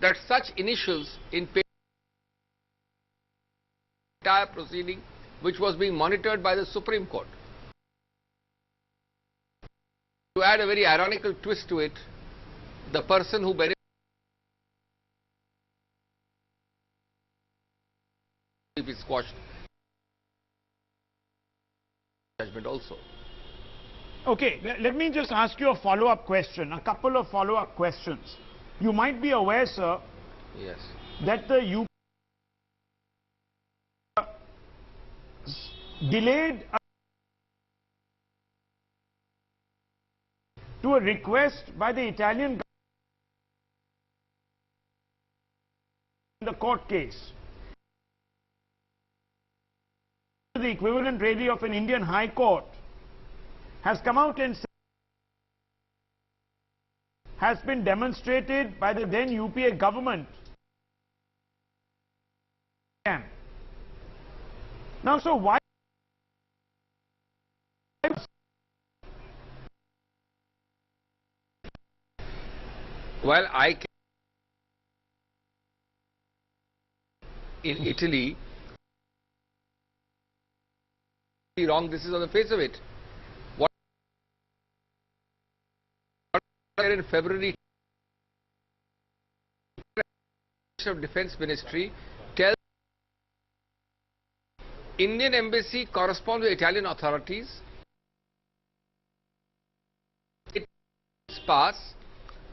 that such initials in entire proceeding which was being monitored by the Supreme Court. To add a very ironical twist to it, the person who benefited is squashed judgment also. Okay, let me just ask you a follow-up question, a couple of follow-up questions. You might be aware, sir, yes, that the UP delayed to a request by the Italian government in the court case. The equivalent really of an Indian High Court has come out and said has been demonstrated by the then UPA government. Now, so why? Well, I can in Italy, wrong, this is on the face of it. What in February of Defense Ministry tells Indian Embassy corresponds with Italian authorities. It pass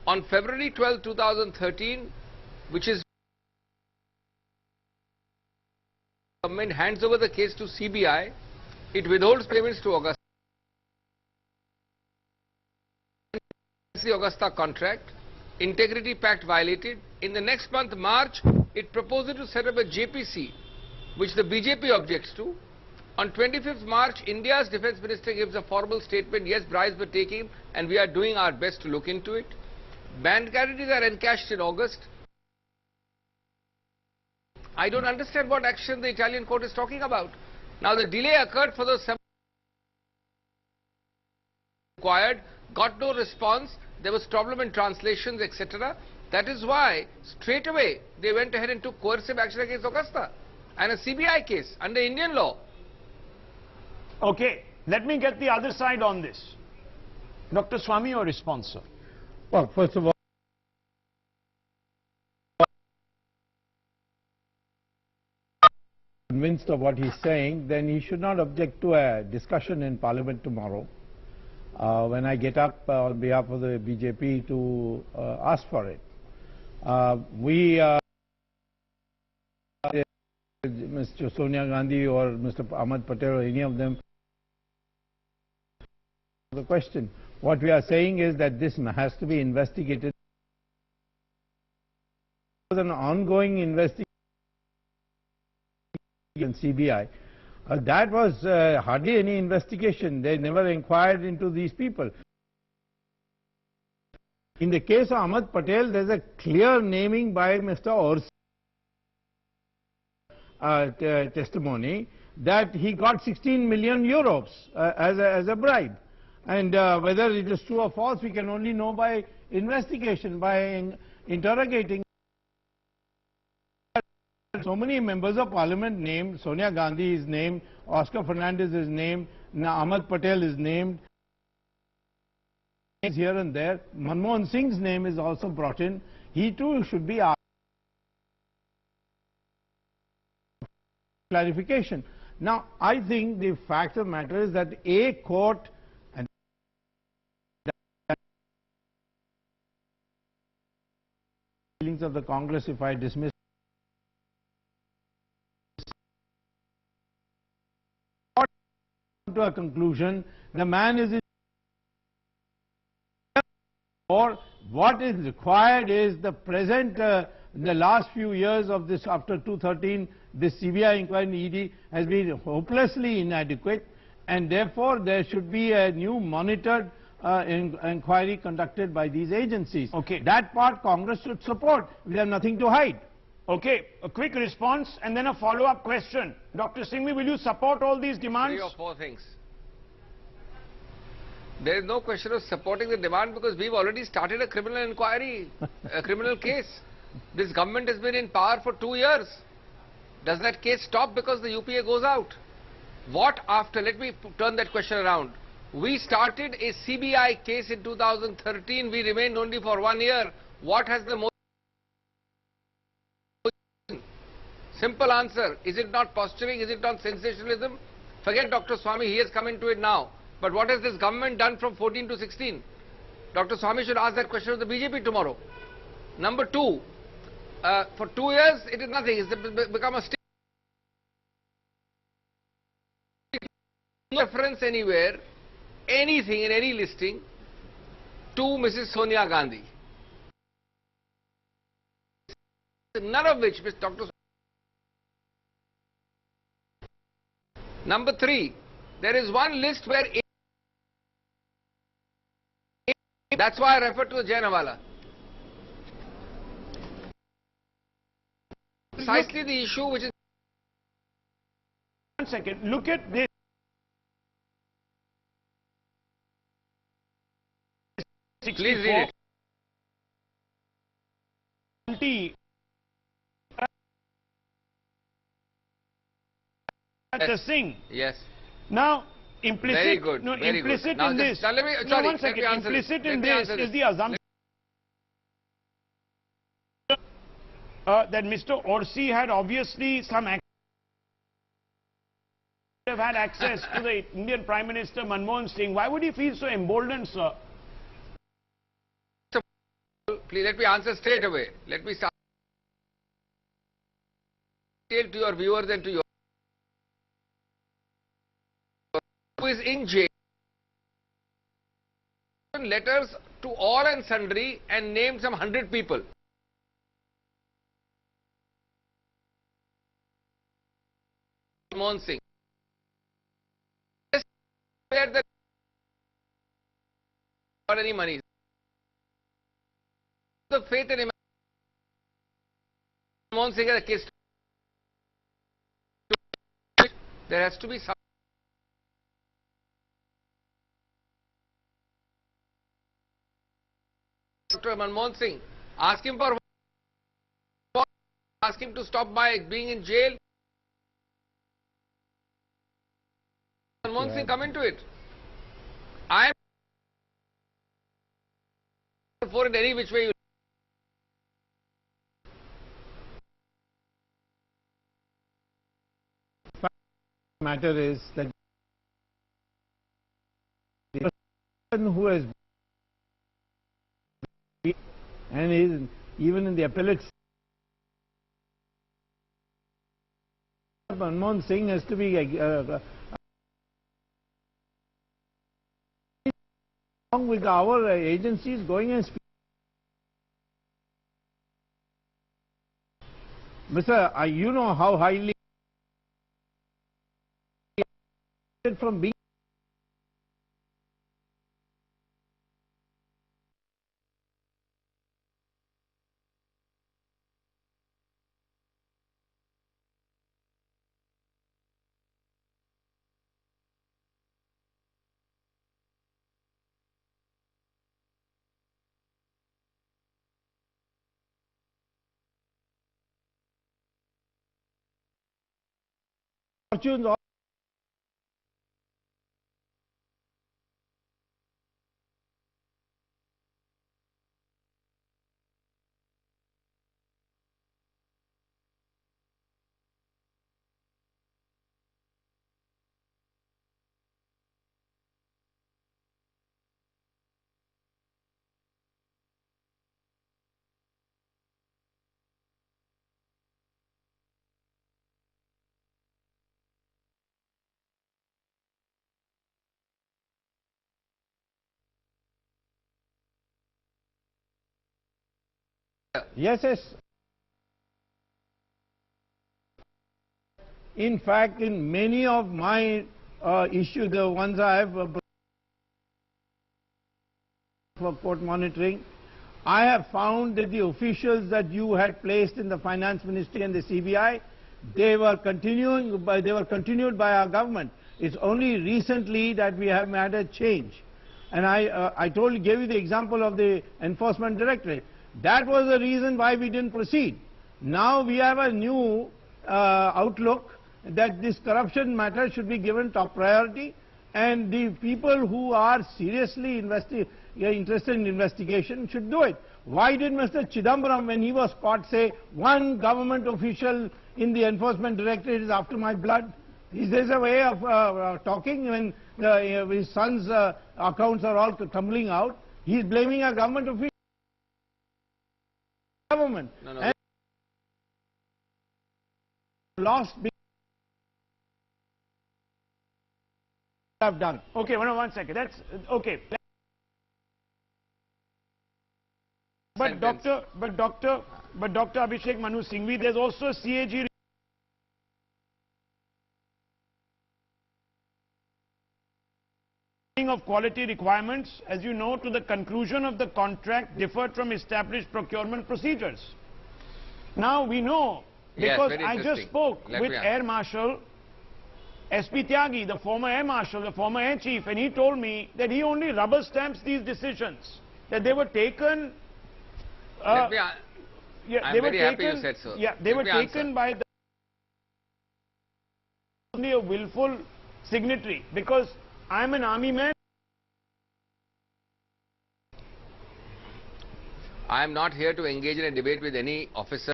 on February 12, 2013, which is government hands over the case to CBI. It withholds payments to Augusta. The Augusta contract, integrity pact violated. In the next month, March, it proposes to set up a JPC, which the BJP objects to. On 25th March, India's defense minister gives a formal statement, yes, bribes were taken and we are doing our best to look into it. Bank guarantees are encashed in August. I don't understand what action the Italian court is talking about. Now the delay occurred for the required, got no response, there was problem in translations, etc. That is why straight away they went ahead and took coercive action against Augusta and a CBI case under Indian law. Okay, let me get the other side on this. Dr. Swami, your response, sir. Well, first of all, convinced of what he's saying, then he should not object to a discussion in Parliament tomorrow when I get up on behalf of the BJP to ask for it. Mr. Sonia Gandhi or Mr. Ahmad Patel or any of them, the question. What we are saying is that this has to be investigated. There was an ongoing investigation in CBI. That was hardly any investigation. They never inquired into these people. In the case of Ahmad Patel, there is a clear naming by Mr. Orsi testimony that he got 16 million euros as a bribe. And whether it is true or false, we can only know by investigation, by interrogating. So many members of parliament named, Sonia Gandhi is named, Oscar Fernandez is named, Ahmad Patel is named. Here and there, Manmohan Singh's name is also brought in. He too should be asked clarification. Now, I think the fact of the matter is that a court and feelings of the Congress, if I dismiss to a conclusion, the man is in, or what is required is the present, in the last few years of this, after 2013, this CBI inquiry in ED has been hopelessly inadequate, and therefore there should be a new monitored inquiry conducted by these agencies. Okay. That part Congress should support. We have nothing to hide. Okay, a quick response and then a follow-up question. Dr. Singhvi, will you support all these demands? 3 or 4 things. There is no question of supporting the demand because we've already started a criminal inquiry, a criminal case. This government has been in power for 2 years. Does that case stop because the UPA goes out? What after? Let me turn that question around. We started a CBI case in 2013. We remained only for 1 year. What has the simple answer? Is it not posturing? Is it not sensationalism? Forget Dr. Swami, he has come into it now. But what has this government done from 14 to 16? Dr. Swami should ask that question of the BJP tomorrow. Number two, for 2 years it is nothing. It's become a state. No reference anywhere, anything in any listing to Mrs. Sonia Gandhi. None of which Dr. Number three, there is one list where that's why I refer to the Jainawala. Precisely the issue which is... 1 second, look at this. Please read it. Yes. Singh. Yes. Now, implicit. Very good. No, very implicit good. Now in just, this. Now let me, No, sorry, 1 second. Implicit in this is the assumption that Mr. Orsi had obviously some have had access to the Indian Prime Minister Manmohan Singh. Why would he feel so emboldened, sir? Please let me answer straight away. Let me start to your viewers and to your who is in jail. Letters to all and sundry and named some 100 people. Manmohan Singh. Or any money. The faith in Manmohan Singh has a case. There has to be some Dr. Manmohan Singh. Ask him for ask him to stop by being in jail. Manmohan Singh come into it. I am for it any which way you. Matter is that the person who has and is even in the appellate Manmohan Singh has to be along with our agencies going and speaking. Mr. You know how highly from being fortunes. Yes, yes. In fact, in many of my issues, the ones I have for court monitoring, I have found that the officials that you had placed in the Finance Ministry and the CBI, they were continued by our government. It's only recently that we have had a change. And I gave you the example of the Enforcement Directorate. That was the reason why we didn't proceed. Now we have a new outlook that this corruption matter should be given top priority, and the people who are seriously interested in investigation should do it. Why did Mr. Chidambaram, when he was caught, say one government official in the enforcement directorate is after my blood? Is there a way of talking when his son's accounts are all tumbling out? He is blaming a government official. Government. No. And lost have done. Okay, one second. That's okay. But Dr. Abhishek Manu Singhvi, there's also a CAG of quality requirements, as you know, to the conclusion of the contract differed from established procurement procedures. Now we know, because I just spoke with Air Marshal SP Tyagi, the former Air Marshal, the former Air Chief, and he told me that he only rubber stamps these decisions, that they were taken. I'm very happy you said so. Yeah, they were taken by the only a willful signatory, because I'm an army man. I am not here to engage in a debate with any officer.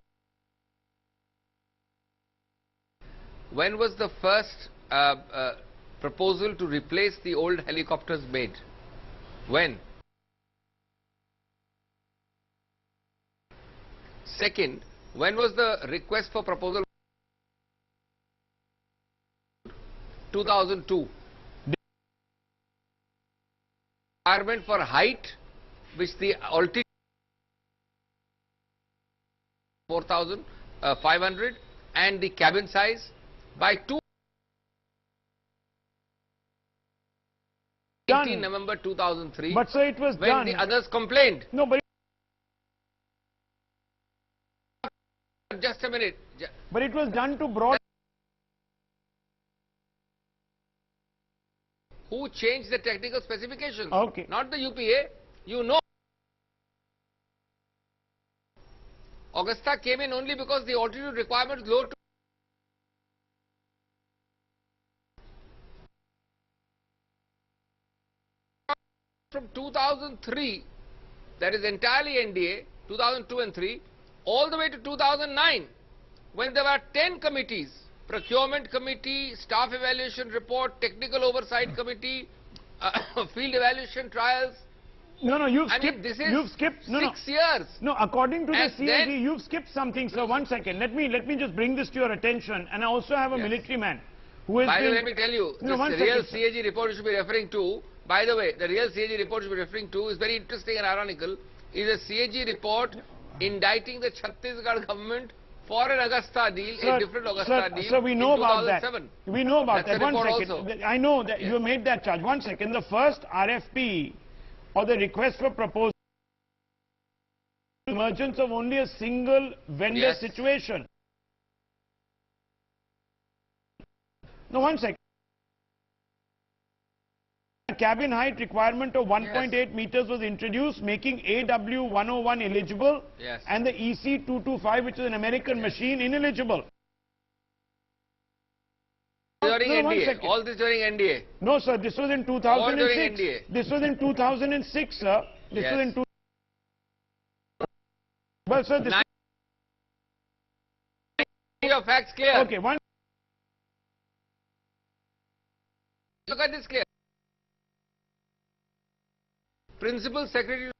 When was the first proposal to replace the old helicopters made? When? Second, when was the request for proposal? 2002. Requirement for height, which the altitude 4,500, and the cabin size by 18 November 2003. But sir, it was when done. The others complained. No, but just a minute. But it was done to broad. Who changed the technical specifications? Okay. Not the UPA. You know. Augusta came in only because the altitude requirements low to from 2003, that is entirely NDA, 2002 and 3, all the way to 2009, when there were 10 committees, Procurement Committee, Staff Evaluation Report, Technical Oversight Committee, Field Evaluation Trials. No, you've I skipped. mean, this is You've skipped. No, 6 years. No, according to the And CAG, then, you've skipped something, sir. 1 second. Let me just bring this to your attention. And I also have a Yes. military man who has By the been. way, let me tell you, No, this 1 real second, sir. CAG report you should be referring to, by the way, the real CAG report you should be referring to is very interesting and ironical, is a CAG report indicting the Chhattisgarh government for an Augusta deal, a different Augusta deal. Sir, we know in about that. 2007. We know about That's that. the 1 report second. also. I know that Yes. you made that charge. 1 second. The first RFP or the request for proposal, emergence of only a single vendor Yes. situation. No, 1 second. A cabin height requirement of 1.8 meters was introduced, making AW 101 eligible, Yes. and the EC 225, which is an American machine, ineligible. During No, 1 NDA. second. All this during NDA. No, sir, this was in All during 2006. NDA. This was in 2006, sir. This Yes. was in Well, sir, this Your facts clear. okay. One. Look at this clear. Principal Secretary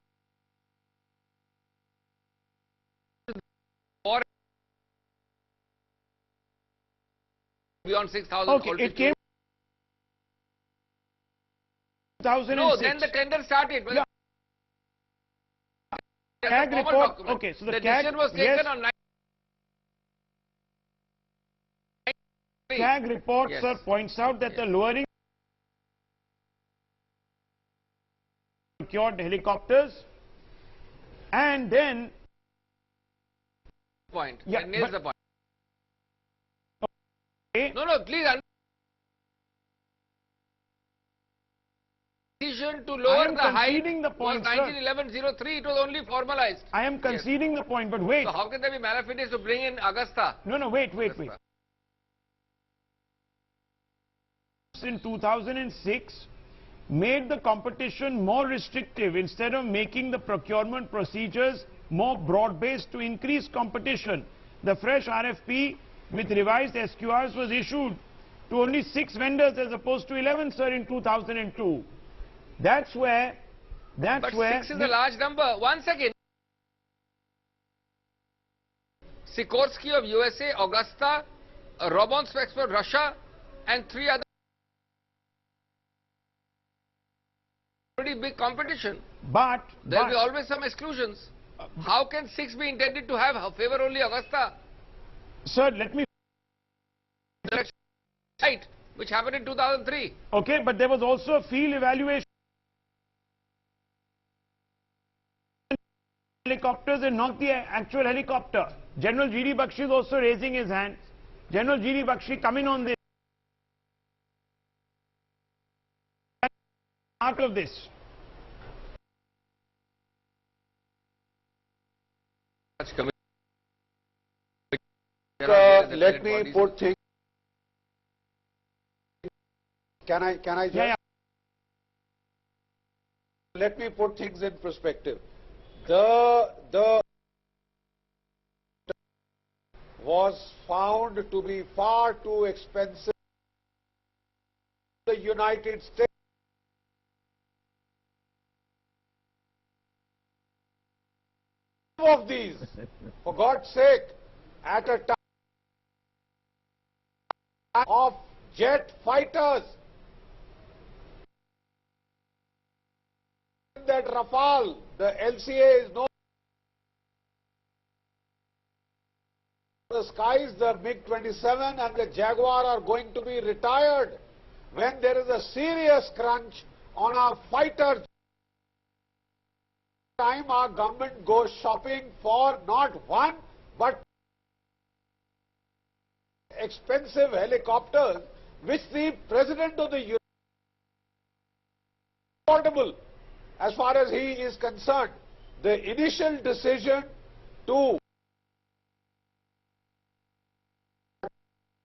for beyond 6,000. Okay, it came 2006. No, then the tender started. Yeah. There's a CAG formal report. document. Okay, so the the CAG decision was taken yes. on 9. CAG report, Yes. sir, points out that the lowering procured helicopters, and then Point. Yeah, That nails but- the point. okay, No, please. Decision decision to lower the height the point, was 1911-03. It was only formalized. I am conceding the point, but wait. So how can there be malafidus to bring in Augusta? No, wait. In 2006, made the competition more restrictive instead of making the procurement procedures more broad-based to increase competition. The fresh RFP with revised SQRs was issued to only 6 vendors as opposed to 11, sir, in 2002. That's where... But 6 is a large number. 1 second. Sikorsky of USA, Augusta, Robon-Specs for Russia, and 3 other. Pretty big competition. But there will be always some exclusions. How can 6 be intended to have favor only Augusta? Sir, let me... Right, which happened in 2003. Okay, but there was also a field evaluation. Helicopters and not the actual helicopter. General G.D. Bakshi is also raising his hand. General G.D. Bakshi, come in on this. Part of this. Let me put things. Can I just? Yeah. Let me put things in perspective. The was found to be far too expensive. The United States. Of these, for God's sake, at a time of jet fighters, that Rafale, the LCA is no. The skies, the MiG-27 and the Jaguar are going to be retired when there is a serious crunch on our fighters. Time our government goes shopping for not one but expensive helicopters which the President of the Union is affordable as far as he is concerned. The initial decision to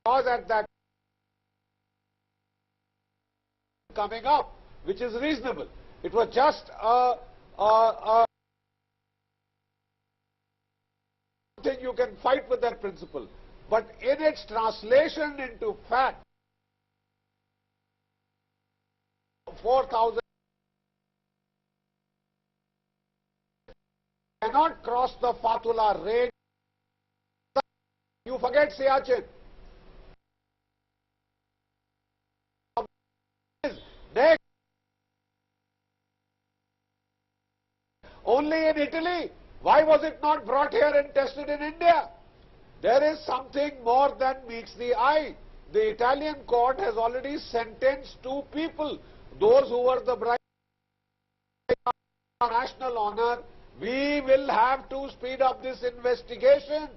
was at that coming up, which is reasonable. It was just something you can fight with that principle. But in its translation into fact, 4,000 cannot cross the Fatullah range. You forget Siachen. Next, only in Italy. Why was it not brought here and tested in India? There is something more than meets the eye. The Italian court has already sentenced 2 people, those who were the bride of national honor. We will have to speed up this investigation.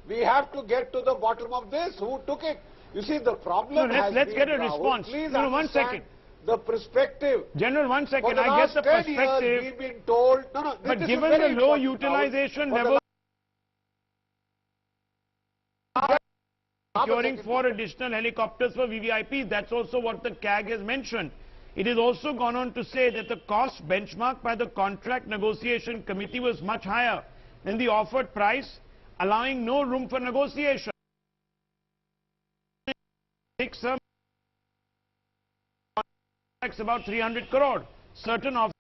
We have to get to the bottom of this. Who took it? You see, the problem has let's been, get a Rahul, response. Please no, 1 second. The perspective. General, 1 second. For the I get the 10 perspective. Years we've been told. But given the low utilization level, securing 4 additional helicopters for VVIP, that's also what the CAG has mentioned. It has also gone on to say that the cost benchmarked by the contract negotiation committee was much higher than the offered price, allowing no room for negotiation. About 300 crore. Certain of